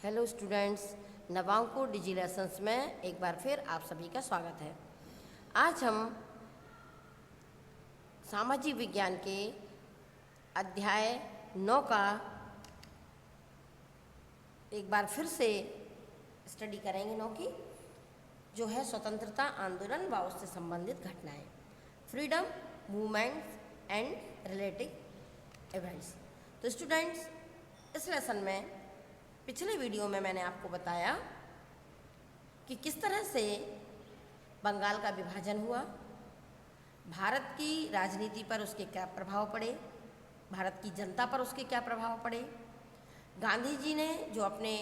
Hello students, नवांकुर डिजी lessons में एक बार फिर आप सभी का स्वागत है। आज हम सामाजिक विज्ञान के अध्याय 9 का एक बार फिर से स्टडी करेंगे। 9 की जो है स्वतंत्रता आंदोलन व उससे संबंधित घटनाएं, freedom movements and relative events. तो स्टूडेंट्स, इस लेसन में पिछले वीडियो में मैंने आपको बताया कि किस तरह से बंगाल का विभाजन हुआ, भारत की राजनीति पर उसके क्या प्रभाव पड़े, भारत की जनता पर उसके क्या प्रभाव पड़े। गांधी जी ने जो अपने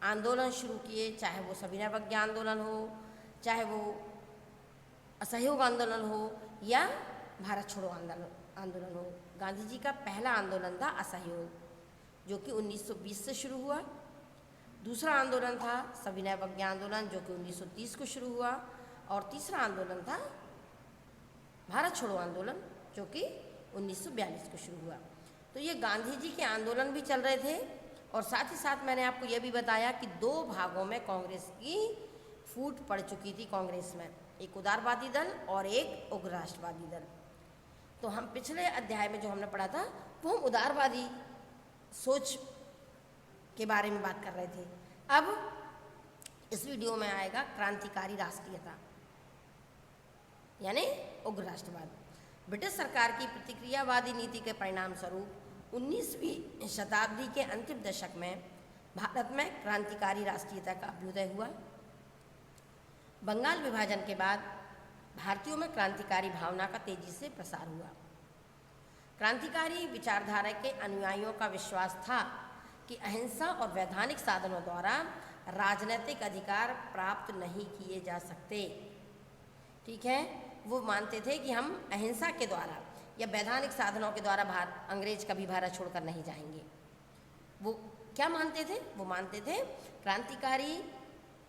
आंदोलन शुरू किए, चाहे वो सविनय अवज्ञा आंदोलन हो, चाहे वो असहयोग आंदोलन हो या भारत छोड़ो आंदोलन हो। गांधी जी का पहला आंदोलन था असहयोग, जो कि 1920 से शुरू हुआ। दूसरा आंदोलन था सविनय अवज्ञा आंदोलन, जो कि 1930 को शुरू हुआ। और तीसरा आंदोलन था भारत छोड़ो आंदोलन, जो कि 1942 को शुरू हुआ। तो ये गांधी जी के आंदोलन भी चल रहे थे। और साथ ही साथ मैंने आपको यह भी बताया कि दो भागों में कांग्रेस की फूट पड़ चुकी थी। कांग्रेस में एक उदारवादी दल और एक उग्र राष्ट्रवादी दल। तो हम पिछले अध्याय में जो हमने पढ़ा था वो हम उदारवादी सोच के बारे में बात कर रहे थे। अब इस वीडियो में आएगा क्रांतिकारी राष्ट्रीयता यानी उग्र राष्ट्रवाद। ब्रिटिश सरकार की प्रतिक्रियावादी नीति के परिणाम स्वरूप 19वीं शताब्दी के अंतिम दशक में भारत में क्रांतिकारी राष्ट्रीयता का अभ्युदय हुआ। बंगाल विभाजन के बाद भारतीयों में क्रांतिकारी भावना का तेजी से प्रसार हुआ। क्रांतिकारी विचारधारा के अनुयायियों का विश्वास था कि अहिंसा और वैधानिक साधनों द्वारा राजनीतिक अधिकार प्राप्त नहीं किए जा सकते। ठीक है, वो मानते थे कि हम अहिंसा के द्वारा या वैधानिक साधनों के द्वारा अंग्रेज कभी भारत छोड़कर नहीं जाएंगे। वो क्या मानते थे? वो मानते थे, क्रांतिकारी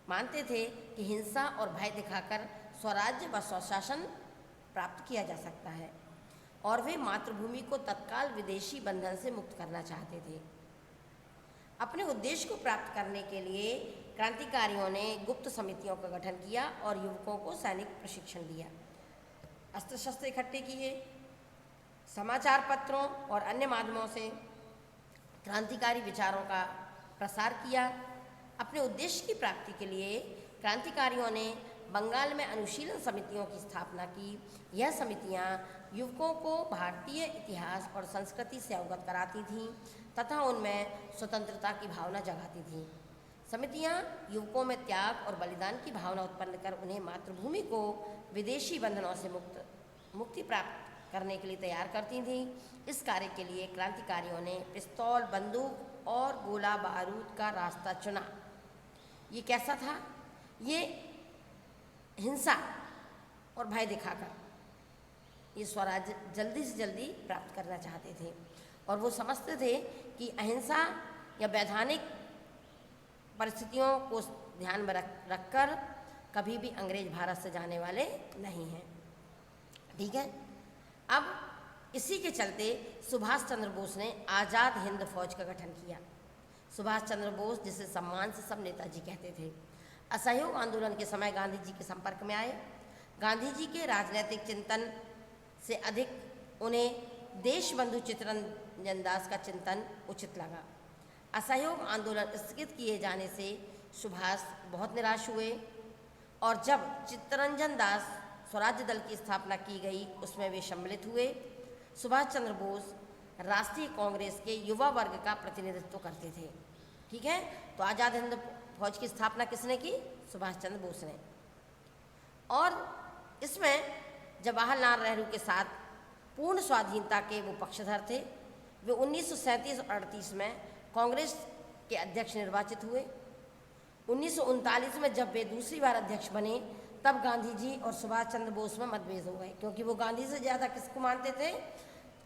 मानते थे कि हिंसा और भय दिखाकर स्वराज्य व स्वशासन प्राप्त किया जा सकता है, और वे मातृभूमि को तत्काल विदेशी बंधन से मुक्त करना चाहते थे। अपने उद्देश्य को प्राप्त करने के लिए क्रांतिकारियों ने गुप्त समितियों का गठन किया और युवकों को सैनिक प्रशिक्षण दिया, अस्त्र शस्त्र इकट्ठे किए, समाचार पत्रों और अन्य माध्यमों से क्रांतिकारी विचारों का प्रसार किया। अपने उद्देश्य की प्राप्ति के लिए क्रांतिकारियों ने बंगाल में अनुशीलन समितियों की स्थापना की। यह समितियां युवकों को भारतीय इतिहास और संस्कृति से अवगत कराती थीं तथा उनमें स्वतंत्रता की भावना जगाती थीं। समितियां युवकों में त्याग और बलिदान की भावना उत्पन्न कर उन्हें मातृभूमि को विदेशी बंधनों से मुक्ति प्राप्त करने के लिए तैयार करती थीं। इस कार्य के लिए क्रांतिकारियों ने पिस्तौल, बंदूक और गोला बारूद का रास्ता चुना। ये कैसा था? ये हिंसा और भय दिखाकर ये स्वराज्य जल्दी से जल्दी प्राप्त करना चाहते थे, और वो समझते थे कि अहिंसा या वैधानिक परिस्थितियों को ध्यान में रखकर कभी भी अंग्रेज भारत से जाने वाले नहीं हैं। ठीक है, अब इसी के चलते सुभाष चंद्र बोस ने आज़ाद हिंद फौज का गठन किया। सुभाष चंद्र बोस, जिसे सम्मान से सब नेताजी कहते थे, असहयोग आंदोलन के समय गांधी जी के संपर्क में आए। गांधी जी के राजनीतिक चिंतन से अधिक उन्हें देशबंधु चित्तरंजन दास का चिंतन उचित लगा। असहयोग आंदोलन स्थगित किए जाने से सुभाष बहुत निराश हुए, और जब चित्तरंजन दास स्वराज्य दल की स्थापना की गई उसमें वे सम्मिलित हुए। सुभाष चंद्र बोस राष्ट्रीय कांग्रेस के युवा वर्ग का प्रतिनिधित्व करते थे। ठीक है, तो आज़ाद हिंद फौज की स्थापना किसने की? सुभाष चंद्र बोस ने। और इसमें जवाहरलाल नेहरू के साथ पूर्ण स्वाधीनता के वो पक्षधर थे। वे 1937 और 38 में कांग्रेस के अध्यक्ष निर्वाचित हुए। 1939 में जब वे दूसरी बार अध्यक्ष बने तब गांधी जी और सुभाष चंद्र बोस में मतभेद हो गए, क्योंकि वो गांधी से ज़्यादा किसको मानते थे?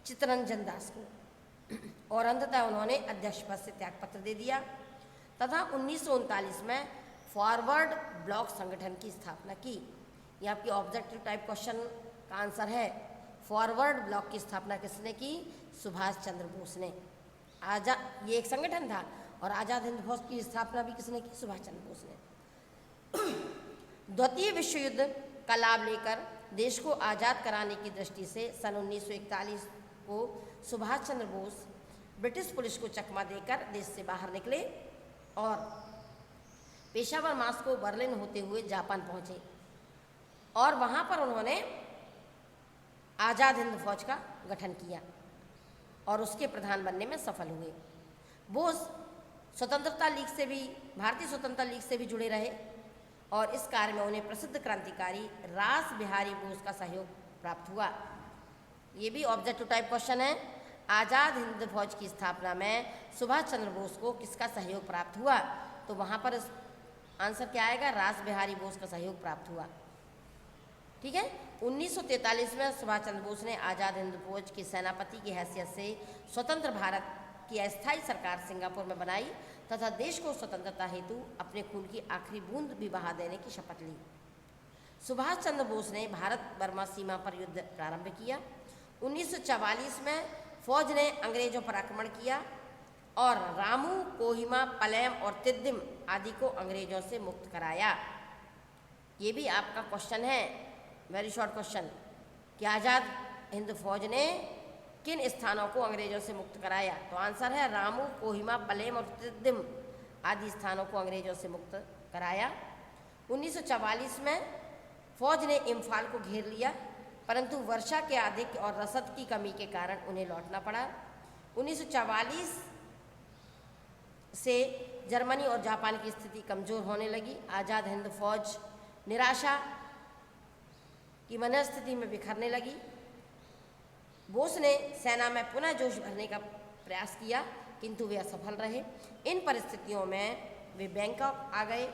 चित्तरंजन दास को। और अंततः उन्होंने अध्यक्ष पद से त्यागपत्र दे दिया तथा 1939 में फॉरवर्ड ब्लॉक संगठन की स्थापना की। ये आपकी ऑब्जेक्टिव टाइप क्वेश्चन का आंसर है। फॉरवर्ड ब्लॉक की स्थापना किसने की? सुभाष चंद्र बोस ने। ये एक संगठन था और आज़ाद हिंद फौज की स्थापना भी किसने की? सुभाष चंद्र बोस ने। द्वितीय विश्व युद्ध का लाभ लेकर देश को आज़ाद कराने की दृष्टि से सन 1941 को सुभाष चंद्र बोस ब्रिटिश पुलिस को चकमा देकर देश से बाहर निकले और पेशावर मास्को बर्लिन होते हुए जापान पहुंचे और वहां पर उन्होंने आज़ाद हिंद फौज का गठन किया और उसके प्रधान बनने में सफल हुए। बोस स्वतंत्रता लीग से भी, भारतीय स्वतंत्रता लीग से भी जुड़े रहे और इस कार्य में उन्हें प्रसिद्ध क्रांतिकारी रास बिहारी बोस का सहयोग प्राप्त हुआ। ये भी ऑब्जेक्टिव टाइप क्वेश्चन है। आज़ाद हिंद फौज की स्थापना में सुभाष चंद्र बोस को किसका सहयोग प्राप्त हुआ? तो वहाँ पर आंसर क्या आएगा? रास बिहारी बोस का सहयोग प्राप्त हुआ। ठीक है। 1943 में सुभाष चंद्र बोस ने आज़ाद हिंद फौज के सेनापति की हैसियत से स्वतंत्र भारत की अस्थायी सरकार सिंगापुर में बनाई तथा देश को स्वतंत्रता हेतु अपने खून की आखिरी बूंद भी बहा देने की शपथ ली। सुभाष चंद्र बोस ने भारत बर्मा सीमा पर युद्ध प्रारंभ किया। 1944 में फौज ने अंग्रेजों पर आक्रमण किया और रामू, कोहिमा, पलेम और तिद्दिम आदि को अंग्रेजों से मुक्त कराया। ये भी आपका क्वेश्चन है, वेरी शॉर्ट क्वेश्चन, कि आज़ाद हिंद फौज ने किन स्थानों को अंग्रेजों से मुक्त कराया? तो आंसर है रामू, कोहिमा, पलेम और तिद्दिम आदि स्थानों को अंग्रेजों से मुक्त कराया। 1944 में फौज ने इम्फाल को घेर लिया परंतु वर्षा के अधिक और रसद की कमी के कारण उन्हें लौटना पड़ा। 1944 से जर्मनी और जापान की स्थिति कमज़ोर होने लगी। आज़ाद हिंद फौज निराशा की मनस्थिति में बिखरने लगी। बोस ने सेना में पुनः जोश भरने का प्रयास किया किंतु वे असफल रहे। इन परिस्थितियों में वे बैंकॉक आ गए।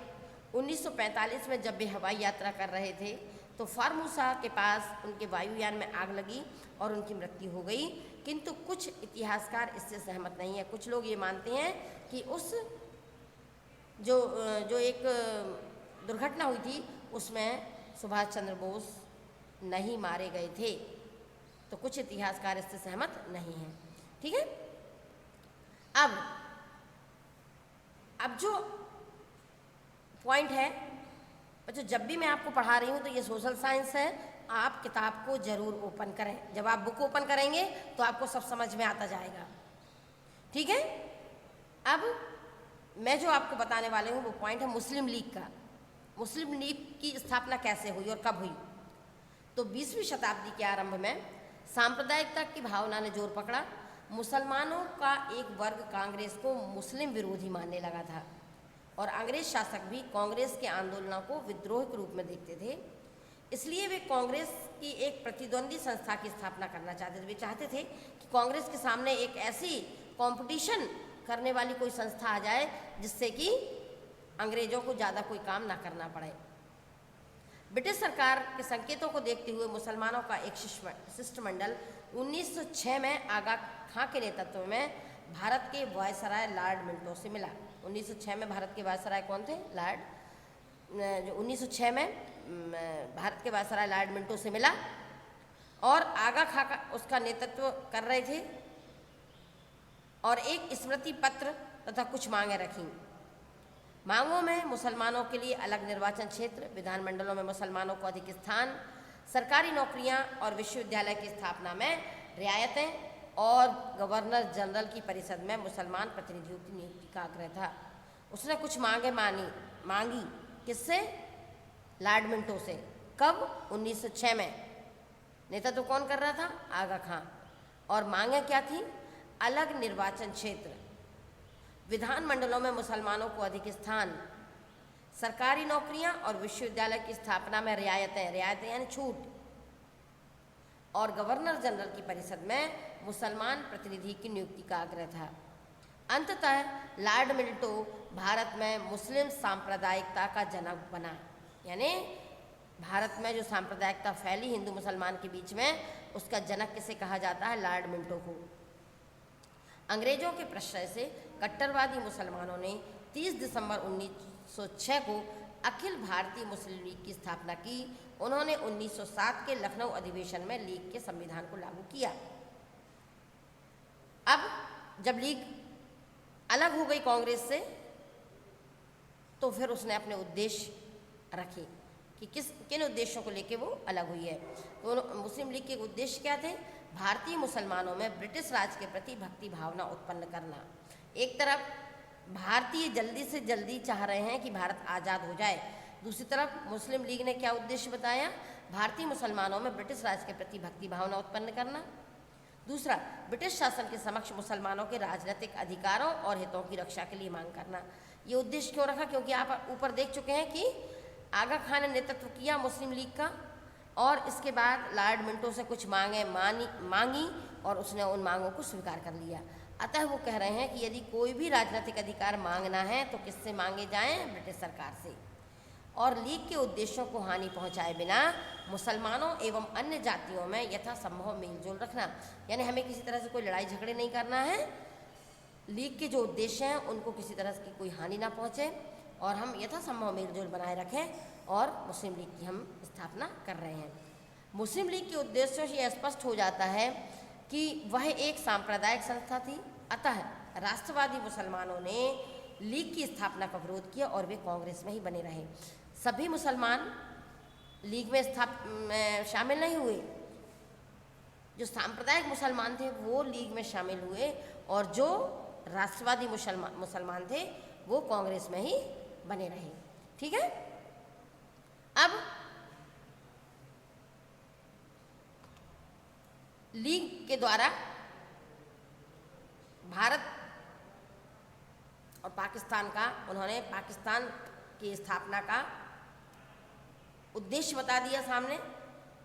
1945 में जब वे हवाई यात्रा कर रहे थे तो फार्मूसा के पास उनके वायुयान में आग लगी और उनकी मृत्यु हो गई, किंतु कुछ इतिहासकार इससे सहमत नहीं है। कुछ लोग ये मानते हैं कि उस जो एक दुर्घटना हुई थी उसमें सुभाष चंद्र बोस नहीं मारे गए थे, तो कुछ इतिहासकार इससे सहमत नहीं हैं। ठीक है। अब जो पॉइंट है बच्चों, जब भी मैं आपको पढ़ा रही हूँ तो ये सोशल साइंस है, आप किताब को जरूर ओपन करें। जब आप बुक ओपन करेंगे तो आपको सब समझ में आता जाएगा। ठीक है। अब मैं जो आपको बताने वाले हूँ वो पॉइंट है मुस्लिम लीग का। मुस्लिम लीग की स्थापना कैसे हुई और कब हुई? तो 20वीं शताब्दी के आरंभ में सांप्रदायिकता की भावना ने जोर पकड़ा। मुसलमानों का एक वर्ग कांग्रेस को मुस्लिम विरोधी मानने लगा था और अंग्रेज शासक भी कांग्रेस के आंदोलनों को विद्रोह के रूप में देखते थे। इसलिए वे कांग्रेस की एक प्रतिद्वंदी संस्था की स्थापना करना चाहते थे। वे चाहते थे कि कांग्रेस के सामने एक ऐसी कंपटीशन करने वाली कोई संस्था आ जाए जिससे कि अंग्रेजों को ज़्यादा कोई काम ना करना पड़े। ब्रिटिश सरकार के संकेतों को देखते हुए मुसलमानों का एक शिष्टमंडल 1906 में आगा खां के नेतृत्व में भारत के वायसराय लॉर्ड मिंटो से मिला। 1906 में भारत के वायसराय कौन थे? लॉर्ड, जो 1906 में भारत के वायसराय लॉर्ड मिंटो से मिला और आगा खां का उसका नेतृत्व कर रहे थे और एक स्मृति पत्र तथा कुछ मांगें रखीं। मांगों में मुसलमानों के लिए अलग निर्वाचन क्षेत्र, विधानमंडलों में मुसलमानों को अधिक स्थान, सरकारी नौकरियां और विश्वविद्यालय की स्थापना में रियायतें और गवर्नर जनरल की परिषद में मुसलमान प्रतिनिधियों की नियुक्ति का आग्रह था। उसने कुछ मांगी किससे? लॉर्ड मिंटो से। कब? 1906 में। नेतृत्व तो कौन कर रहा था? आगा खां। और मांगे क्या थी? अलग निर्वाचन क्षेत्र, विधानमंडलों में मुसलमानों को अधिक स्थान, सरकारी नौकरियां और विश्वविद्यालय की स्थापना में रियायतें यानी छूट, और गवर्नर जनरल की परिषद में मुसलमान प्रतिनिधि की नियुक्ति का आग्रह था। अंततः लॉर्ड मिंटो भारत में मुस्लिम सांप्रदायिकता का जनक बना। यानी भारत में जो सांप्रदायिकता फैली हिंदू मुसलमान के बीच में, उसका जनक किसे कहा जाता है? लॉर्ड मिंटो को। अंग्रेजों के प्रश्रय से कट्टरवादी मुसलमानों ने 30 दिसंबर 1906 को अखिल भारतीय मुस्लिम लीग की स्थापना की। उन्होंने 1907 के लखनऊ अधिवेशन में लीग के संविधान को लागू किया। अब जब लीग अलग हो गई कांग्रेस से, तो फिर उसने अपने उद्देश्य रखे कि किन उद्देश्यों को लेके वो अलग हुई है। तो मुस्लिम लीग के उद्देश्य क्या थे? भारतीय मुसलमानों में ब्रिटिश राज के प्रति भक्ति भावना उत्पन्न करना। एक तरफ भारतीय जल्दी से जल्दी चाह रहे हैं कि भारत आज़ाद हो जाए, दूसरी तरफ मुस्लिम लीग ने क्या उद्देश्य बताया? भारतीय मुसलमानों में ब्रिटिश राज के प्रति भक्ति भावना उत्पन्न करना। दूसरा, ब्रिटिश शासन के समक्ष मुसलमानों के राजनीतिक अधिकारों और हितों की रक्षा के लिए मांग करना। ये उद्देश्य क्यों रखा? क्योंकि आप ऊपर देख चुके हैं कि आगा खान ने नेतृत्व किया मुस्लिम लीग का, और इसके बाद लॉर्ड मिंटो से कुछ मांगी और उसने उन मांगों को स्वीकार कर लिया। अतः वो कह रहे हैं कि यदि कोई भी राजनीतिक अधिकार मांगना है तो किससे मांगे जाएं? ब्रिटिश सरकार से। और लीग के उद्देश्यों को हानि पहुंचाए बिना मुसलमानों एवं अन्य जातियों में यथासंभव मेलजोल रखना, यानी हमें किसी तरह से कोई लड़ाई झगड़े नहीं करना है। लीग के जो उद्देश्य हैं उनको किसी तरह की कोई हानि ना पहुंचे और हम यथासंभव मेलजोल बनाए रखें, और मुस्लिम लीग की हम स्थापना कर रहे हैं। मुस्लिम लीग के उद्देश्यों से यह स्पष्ट हो जाता है कि वह एक सांप्रदायिक संस्था थी, अतः राष्ट्रवादी मुसलमानों ने लीग की स्थापना का विरोध किया और वे कांग्रेस में ही बने रहे। सभी मुसलमान लीग में शामिल नहीं हुए। जो सांप्रदायिक मुसलमान थे वो लीग में शामिल हुए, और जो राष्ट्रवादी मुसलमान थे वो कांग्रेस में ही बने रहे। ठीक है। अब लीग के द्वारा भारत और पाकिस्तान का, उन्होंने पाकिस्तान की स्थापना का उद्देश्य बता दिया सामने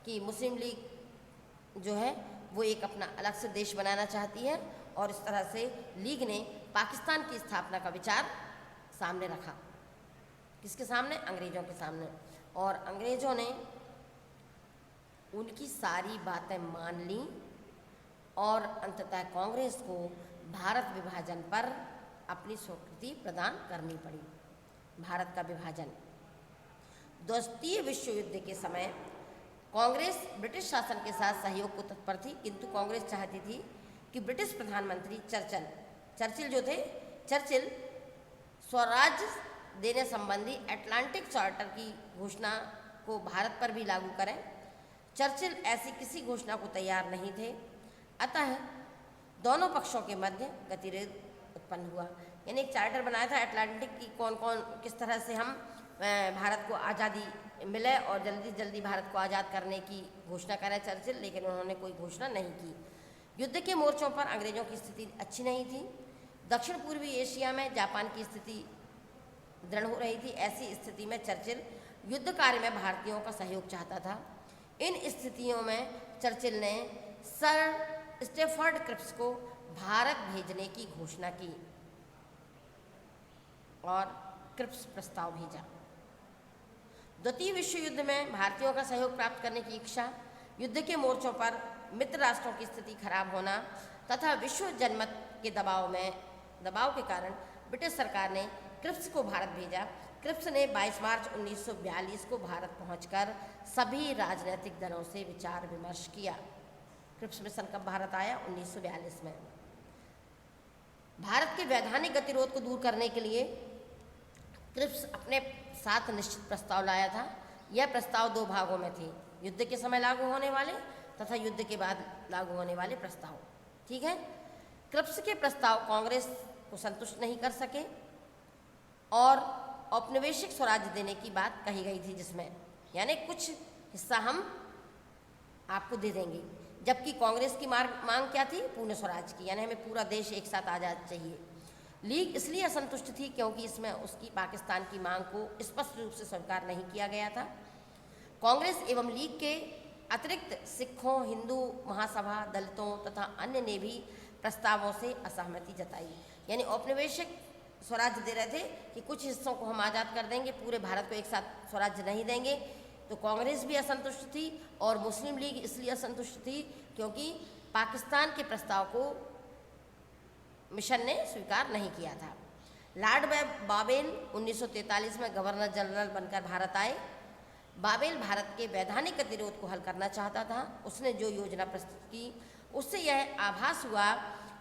कि मुस्लिम लीग जो है वो एक अपना अलग से देश बनाना चाहती है, और इस तरह से लीग ने पाकिस्तान की स्थापना का विचार सामने रखा। किसके सामने? अंग्रेज़ों के सामने। और अंग्रेज़ों ने उनकी सारी बातें मान ली और अंततः कांग्रेस को भारत विभाजन पर अपनी स्वीकृति प्रदान करनी पड़ी। भारत का विभाजन। द्वितीय विश्व युद्ध के समय कांग्रेस ब्रिटिश शासन के साथ सहयोग को तत्पर थी, किंतु कांग्रेस चाहती थी कि ब्रिटिश प्रधानमंत्री चर्चिल जो थे, चर्चिल स्वराज्य देने संबंधी अटलांटिक चार्टर की घोषणा को भारत पर भी लागू करें। चर्चिल ऐसी किसी घोषणा को तैयार नहीं थे, अतः दोनों पक्षों के मध्य गतिरोध उत्पन्न हुआ। यानी एक चार्टर बनाया था अटलांटिक की, कौन कौन किस तरह से हम भारत को आज़ादी मिले और जल्दी जल्दी भारत को आज़ाद करने की घोषणा करें चर्चिल, लेकिन उन्होंने कोई घोषणा नहीं की। युद्ध के मोर्चों पर अंग्रेज़ों की स्थिति अच्छी नहीं थी। दक्षिण पूर्वी एशिया में जापान की स्थिति दृढ़ हो रही थी। ऐसी स्थिति में चर्चिल युद्ध कार्य में भारतीयों का सहयोग चाहता था। इन स्थितियों में चर्चिल ने सर स्टेफर्ड क्रिप्स को भारत भेजने की घोषणा की और क्रिप्स प्रस्ताव भेजा। द्वितीय विश्व युद्ध में भारतीयों का सहयोग प्राप्त करने की इच्छा, युद्ध के मोर्चों पर मित्र राष्ट्रों की स्थिति खराब होना तथा विश्व जनमत के दबाव के कारण ब्रिटिश सरकार ने क्रिप्स को भारत भेजा। क्रिप्स ने 22 मार्च 1942 को भारत पहुंचकर सभी राजनीतिक दलों से विचार विमर्श किया। क्रिप्स मिशन कब भारत आया? 1942 में। भारत के वैधानिक गतिरोध को दूर करने के लिए क्रिप्स अपने साथ निश्चित प्रस्ताव लाया था। यह प्रस्ताव दो भागों में थे, युद्ध के समय लागू होने वाले तथा युद्ध के बाद लागू होने वाले प्रस्ताव। ठीक है। क्रिप्स के प्रस्ताव कांग्रेस को संतुष्ट नहीं कर सके और औपनिवेशिक स्वराज्य देने की बात कही गई थी, जिसमें यानी कुछ हिस्सा हम आपको दे देंगे, जबकि कांग्रेस की मांग क्या थी? पूर्ण स्वराज की, यानी हमें पूरा देश एक साथ आज़ाद चाहिए। लीग इसलिए असंतुष्ट थी क्योंकि इसमें उसकी पाकिस्तान की मांग को स्पष्ट रूप से स्वीकार नहीं किया गया था। कांग्रेस एवं लीग के अतिरिक्त सिखों, हिंदू महासभा, दलितों तथा अन्य ने भी प्रस्तावों से असहमति जताई। यानी औपनिवेशिक स्वराज्य दे रहे थे कि कुछ हिस्सों को हम आज़ाद कर देंगे, पूरे भारत को एक साथ स्वराज्य नहीं देंगे। तो कांग्रेस भी असंतुष्ट थी और मुस्लिम लीग इसलिए असंतुष्ट थी क्योंकि पाकिस्तान के प्रस्ताव को मिशन ने स्वीकार नहीं किया था। लॉर्ड बाबेल 1943 में गवर्नर जनरल बनकर भारत आए। बाबेल भारत के वैधानिक गतिरोध को हल करना चाहता था। उसने जो योजना प्रस्तुत की उससे यह आभास हुआ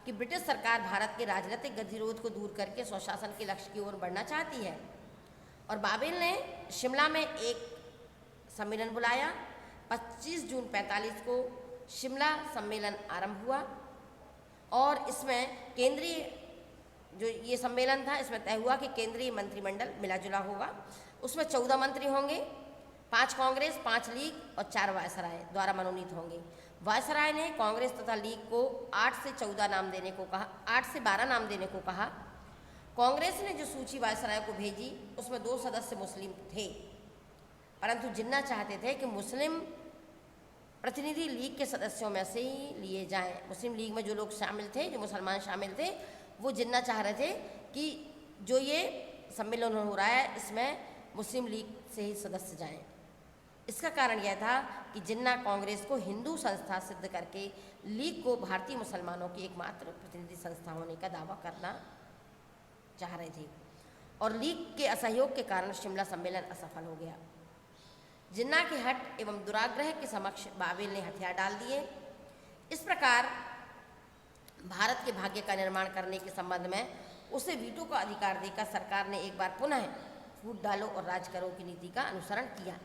कि ब्रिटिश सरकार भारत के राजनीतिक गतिरोध को दूर करके स्वशासन के लक्ष्य की ओर बढ़ना चाहती है। और बावेल ने शिमला में एक सम्मेलन बुलाया। 25 जून 45 को शिमला सम्मेलन आरंभ हुआ और इसमें केंद्रीय जो ये सम्मेलन था, इसमें तय हुआ कि केंद्रीय मंत्रिमंडल मिला जुला होगा। उसमें 14 मंत्री होंगे, 5 कांग्रेस, 5 लीग और 4 वायसराय द्वारा मनोनीत होंगे। वायसराय ने कांग्रेस तथा लीग को 8 से 14 नाम देने को कहा, 8 से 12 नाम देने को कहा। कांग्रेस ने जो सूची वायसराय को भेजी उसमें 2 सदस्य मुस्लिम थे, परंतु जिन्ना चाहते थे कि मुस्लिम प्रतिनिधि लीग के सदस्यों में से ही लिए जाएं। मुस्लिम लीग में जो लोग शामिल थे, जो मुसलमान शामिल थे, वो जिन्ना चाह रहे थे कि जो ये सम्मेलन हो रहा है इसमें मुस्लिम लीग से ही सदस्य जाएं। इसका कारण यह था कि जिन्ना कांग्रेस को हिंदू संस्था सिद्ध करके लीग को भारतीय मुसलमानों की एकमात्र प्रतिनिधि संस्था होने का दावा करना चाह रहे थे और लीग के असहयोग के कारण शिमला सम्मेलन असफल हो गया। जिन्ना के हठ एवं दुराग्रह के समक्ष बावेल ने हथियार डाल दिए। इस प्रकार भारत के भाग्य का निर्माण करने के संबंध में उसे वीटो का अधिकार देकर सरकार ने एक बार पुनः फूट डालो और राज करो की नीति का अनुसरण किया।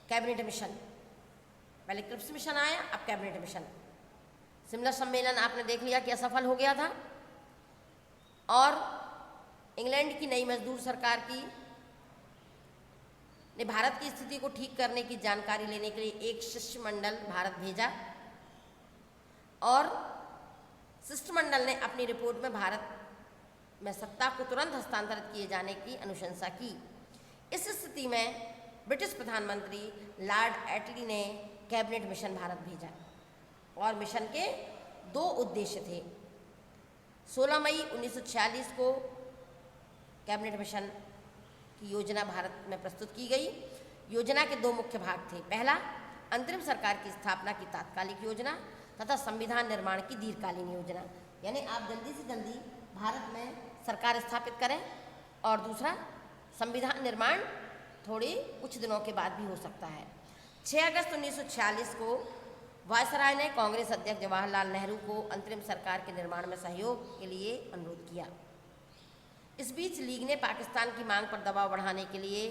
कैबिनेट मिशन, पहले क्रिप्स मिशन आया, अब कैबिनेट मिशन। शिमला सम्मेलन आपने देख लिया कि असफल हो गया था और इंग्लैंड की नई मजदूर सरकार की ने भारत की स्थिति को ठीक करने की जानकारी लेने के लिए एक शिष्टमंडल भारत भेजा और शिष्टमंडल ने अपनी रिपोर्ट में भारत में सत्ता को तुरंत हस्तांतरित किए जाने की अनुशंसा की। इस स्थिति में ब्रिटिश प्रधानमंत्री लॉर्ड एटली ने कैबिनेट मिशन भारत भेजा और मिशन के 2 उद्देश्य थे। 16 मई 1946 को कैबिनेट मिशन की योजना भारत में प्रस्तुत की गई। योजना के 2 मुख्य भाग थे। पहला, अंतरिम सरकार की स्थापना की तात्कालिक योजना तथा संविधान निर्माण की दीर्घकालीन योजना, यानी आप जल्दी से जल्दी भारत में सरकार स्थापित करें, और दूसरा संविधान निर्माण थोड़ी कुछ दिनों के बाद भी हो सकता है। 6 अगस्त 1946 को वायसराय ने कांग्रेस अध्यक्ष जवाहरलाल नेहरू को अंतरिम सरकार के निर्माण में सहयोग के लिए अनुरोध किया। इस बीच लीग ने पाकिस्तान की मांग पर दबाव बढ़ाने के लिए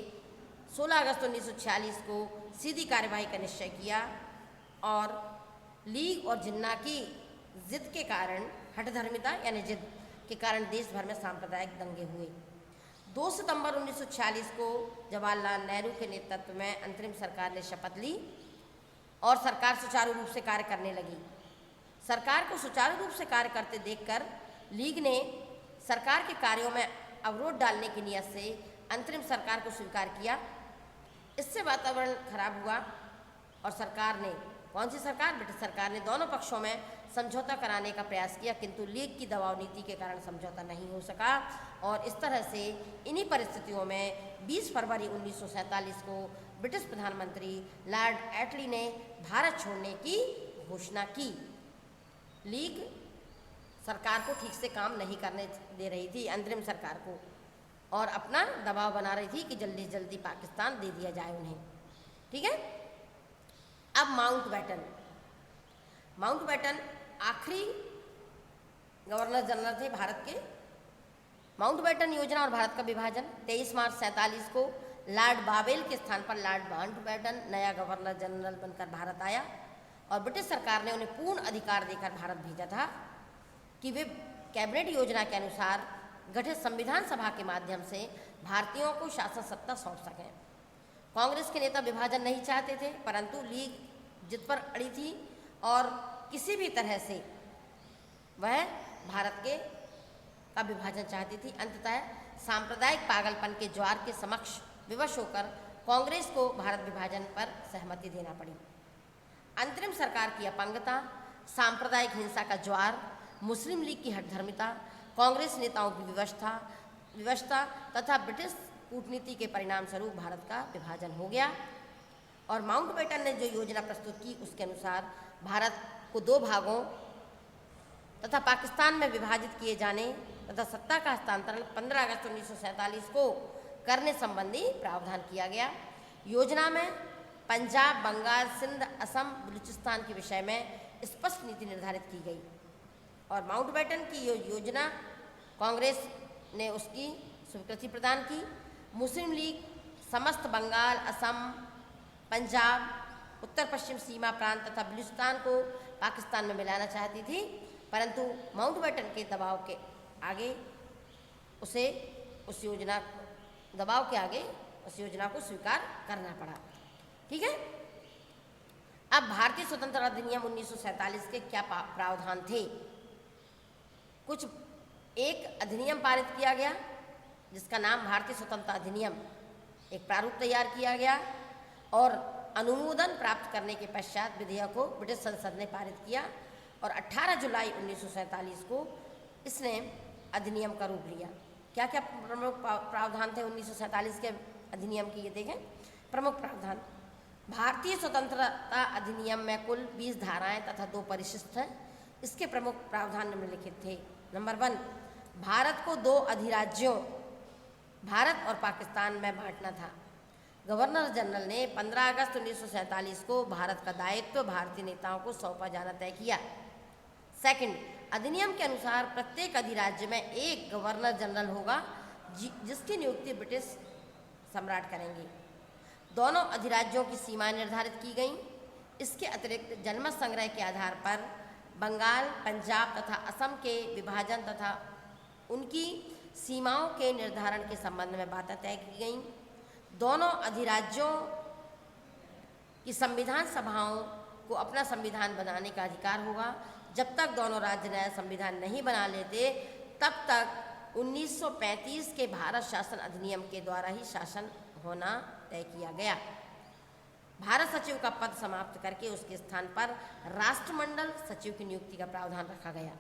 16 अगस्त 1946 को सीधी कार्यवाही का निश्चय किया और लीग और जिन्ना की जिद के कारण, हठधर्मिता यानी जिद के कारण देश भर में सांप्रदायिक दंगे हुए। 2 सितंबर 1946 को जवाहरलाल नेहरू के नेतृत्व में अंतरिम सरकार ने शपथ ली और सरकार सुचारू रूप से कार्य करने लगी। सरकार को सुचारू रूप से कार्य करते देखकर लीग ने सरकार के कार्यों में अवरोध डालने की नियत से अंतरिम सरकार को स्वीकार किया। इससे वातावरण खराब हुआ और सरकार ने, कौन सी सरकार, ब्रिटिश सरकार ने दोनों पक्षों में समझौता कराने का प्रयास किया, किंतु लीग की दबाव नीति के कारण समझौता नहीं हो सका और इस तरह से इन्हीं परिस्थितियों में 20 फरवरी 1947 को ब्रिटिश प्रधानमंत्री लॉर्ड एटली ने भारत छोड़ने की घोषणा की। लीग सरकार को ठीक से काम नहीं करने दे रही थी, अंतरिम सरकार को, और अपना दबाव बना रही थी कि जल्दी जल्दी पाकिस्तान दे दिया जाए उन्हें। ठीक है। अब माउंटबेटन आखिरी गवर्नर जनरल थे भारत के। माउंटबेटन योजना और भारत का विभाजन, 23 मार्च 47 को लॉर्ड बावेल के स्थान पर लॉर्ड माउंटबेटन नया गवर्नर जनरल बनकर भारत आया और ब्रिटिश सरकार ने उन्हें पूर्ण अधिकार देकर भारत भेजा था कि वे कैबिनेट योजना के अनुसार गठित संविधान सभा के माध्यम से भारतीयों को शासन सत्ता सौंप सकें। कांग्रेस के नेता विभाजन नहीं चाहते थे, परंतु लीग जिद पर अड़ी थी और किसी भी तरह से वह भारत का विभाजन चाहती थी। अंततः सांप्रदायिक पागलपन के ज्वार के समक्ष विवश होकर कांग्रेस को भारत विभाजन पर सहमति देना पड़ी। अंतरिम सरकार की अपंगता, सांप्रदायिक हिंसा का ज्वार, मुस्लिम लीग की हठधर्मिता, कांग्रेस नेताओं की विवशता तथा ब्रिटिश कूटनीति के परिणाम स्वरूप भारत का विभाजन हो गया और माउंटबेटन ने जो योजना प्रस्तुत की उसके अनुसार भारत को 2 भागों तथा पाकिस्तान में विभाजित किए जाने तथा सत्ता का हस्तांतरण 15 अगस्त 1947 को करने संबंधी प्रावधान किया गया। योजना में पंजाब, बंगाल, सिंध, असम, बलूचिस्तान के विषय में स्पष्ट नीति निर्धारित की गई और माउंटबेटन की योजना कांग्रेस ने उसकी स्वीकृति प्रदान की। मुस्लिम लीग समस्त बंगाल, असम, पंजाब, उत्तर पश्चिम सीमा प्रांत तथा बलूचिस्तान को पाकिस्तान में मिलाना चाहती थी, परंतु माउंटबेटन के दबाव के आगे उसे उस योजना को स्वीकार करना पड़ा। ठीक है। अब भारतीय स्वतंत्रता अधिनियम 1947 के क्या प्रावधान थे? एक अधिनियम पारित किया गया जिसका नाम भारतीय स्वतंत्रता अधिनियम, एक प्रारूप तैयार किया गया और अनुमोदन प्राप्त करने के पश्चात विधेयक को ब्रिटिश संसद ने पारित किया और 18 जुलाई 1947 को इसने अधिनियम का रूप लिया। क्या क्या प्रमुख प्रावधान थे 1947 के अधिनियम की, ये देखें। प्रमुख प्रावधान: भारतीय स्वतंत्रता अधिनियम में कुल 20 धाराएं तथा 2 परिशिष्ट हैं। इसके प्रमुख प्रावधान निम्नलिखित थे। नंबर 1, भारत को 2 अधिराज्यों भारत और पाकिस्तान में बांटना था। गवर्नर जनरल ने 15 अगस्त 1947 को भारत का दायित्व भारतीय नेताओं को सौंपा जाना तय किया। सेकंड, अधिनियम के अनुसार प्रत्येक अधिराज्य में एक गवर्नर जनरल होगा जिसकी नियुक्ति ब्रिटिश सम्राट करेंगे। दोनों अधिराज्यों की सीमाएं निर्धारित की गईं। इसके अतिरिक्त जनमत संग्रह के आधार पर बंगाल, पंजाब तथा असम के विभाजन तथा उनकी सीमाओं के निर्धारण के संबंध में बातें तय की गईं। दोनों अधिराज्यों की संविधान सभाओं को अपना संविधान बनाने का अधिकार होगा। जब तक दोनों राज्य नया संविधान नहीं बना लेते तब तक 1935 के भारत शासन अधिनियम के द्वारा ही शासन होना तय किया गया। भारत सचिव का पद समाप्त करके उसके स्थान पर राष्ट्रमंडल सचिव की नियुक्ति का प्रावधान रखा गया।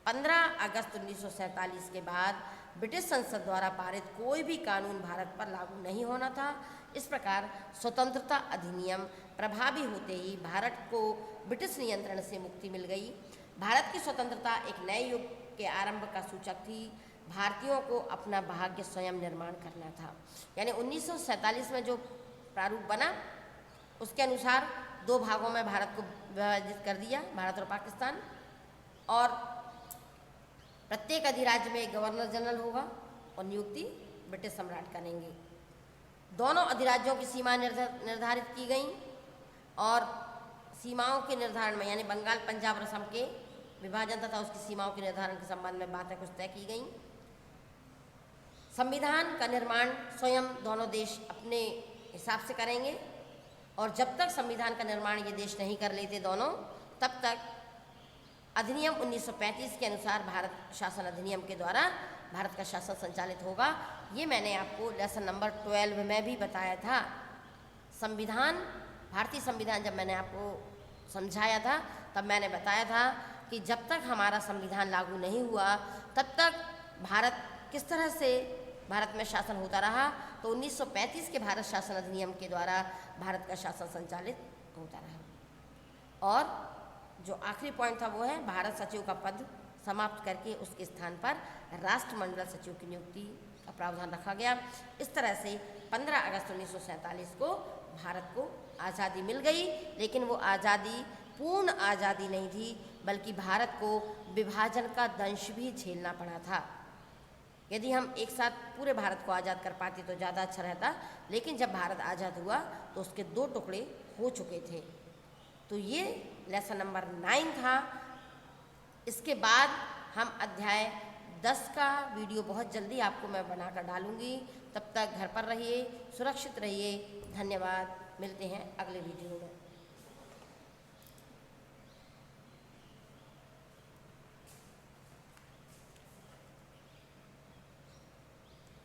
15 अगस्त 1947 के बाद ब्रिटिश संसद द्वारा पारित कोई भी कानून भारत पर लागू नहीं होना था। इस प्रकार स्वतंत्रता अधिनियम प्रभावी होते ही भारत को ब्रिटिश नियंत्रण से मुक्ति मिल गई। भारत की स्वतंत्रता एक नए युग के आरंभ का सूचक थी। भारतीयों को अपना भाग्य स्वयं निर्माण करना था। यानी 1947 में जो प्रारूप बना उसके अनुसार 2 भागों में भारत को विभाजित कर दिया, भारत और पाकिस्तान, और प्रत्येक अधिराज्य में एक गवर्नर जनरल होगा और नियुक्ति ब्रिटिश सम्राट करेंगे। दोनों अधिराज्यों की सीमा निर्धारित की गई और सीमाओं के निर्धारण में यानी बंगाल, पंजाब और असम के विभाजन तथा उसकी सीमाओं के निर्धारण के संबंध में बातें कुछ तय की गई। संविधान का निर्माण स्वयं दोनों देश अपने हिसाब से करेंगे और जब तक संविधान का निर्माण ये देश नहीं कर लेते दोनों, तब तक अधिनियम 1935 के अनुसार भारत शासन अधिनियम के द्वारा भारत का शासन संचालित होगा। ये मैंने आपको लेसन नंबर 12 में भी बताया था। संविधान, भारतीय संविधान जब मैंने आपको समझाया था तब मैंने बताया था कि जब तक हमारा संविधान लागू नहीं हुआ तब तक भारत किस तरह से भारत में शासन होता रहा। तो 1935 के भारत शासन अधिनियम के द्वारा भारत का शासन संचालित होता रहा। और जो आखिरी पॉइंट था वो है भारत सचिव का पद समाप्त करके उसके स्थान पर राष्ट्रमंडल सचिव की नियुक्ति का प्रावधान रखा गया। इस तरह से 15 अगस्त 1947 को भारत को आज़ादी मिल गई, लेकिन वो आज़ादी पूर्ण आज़ादी नहीं थी, बल्कि भारत को विभाजन का दंश भी झेलना पड़ा था। यदि हम एक साथ पूरे भारत को आज़ाद कर पाते तो ज़्यादा अच्छा रहता, लेकिन जब भारत आज़ाद हुआ तो उसके 2 टुकड़े हो चुके थे। तो ये लेसन नंबर 9 था। इसके बाद हम अध्याय 10 का वीडियो बहुत जल्दी आपको मैं बनाकर डालूँगी। तब तक घर पर रहिए, सुरक्षित रहिए। धन्यवाद। मिलते हैं अगले वीडियो में।